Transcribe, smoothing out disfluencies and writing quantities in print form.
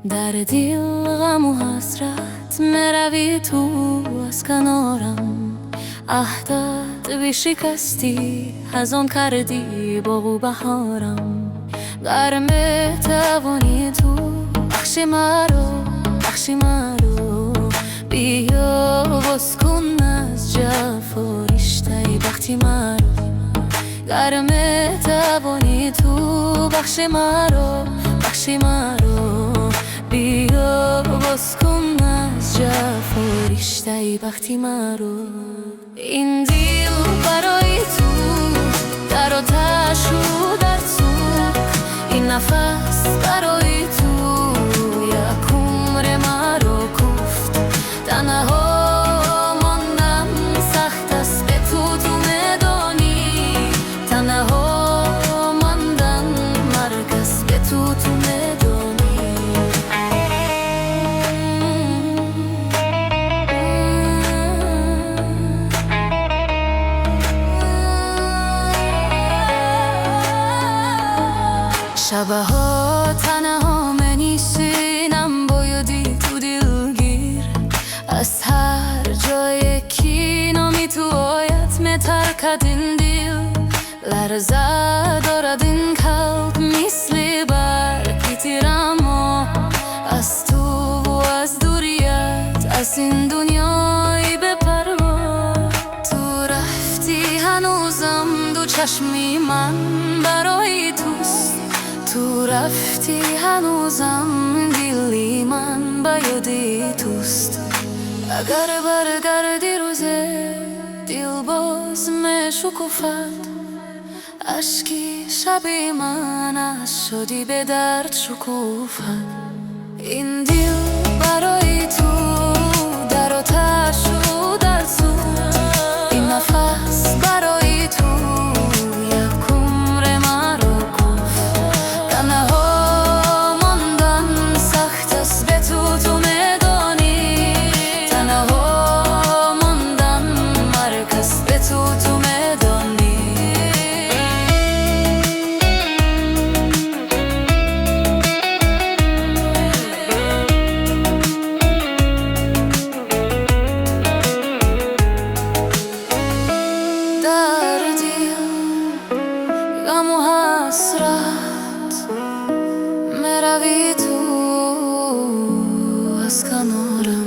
در دل غم و حسرت مروی تو از کنارم. عهدت بشکستی، خزان کردی باغ و بهارم. در مهربانی تو بخشی مرا بیا باز کن از جفا رشته بختی مرا. در مهربانی تو بخشی مرا بیا باز کن از جفا رشته بختی مرا. این دل برای تو در آتش و در سوخت، این نفس برای تو یک عمر مرا کفت. تنها ماندم سخت است به تو میدانی، تنها ماندن مرگ است به تو میدانی. شبها تنها منیسینم بایدی تو دلگیر، از هر جای کی نامی تو آید میترکد این دل. لرزه دارد این قلب مثل برگ تیر، اما از تو و از دوریت از این دنیای بپروا. تو رفتی هنوزم دو چشمی من برای توست، تو رفتی هنوزم دلی من با یاد توست. اگر برگردی روزه دل باز میشکفد، اشکی شبی من از شدی به درد شکوفد. این دل برای تو در آتش و در سوخت، این نفس برای تو یک عمر مرا کفت. تنها ماندن سخت است به تو میدانی، تنها ماندن مرگ است به تو میدانی. در دل غم و حسرت مروی تو از کنارم.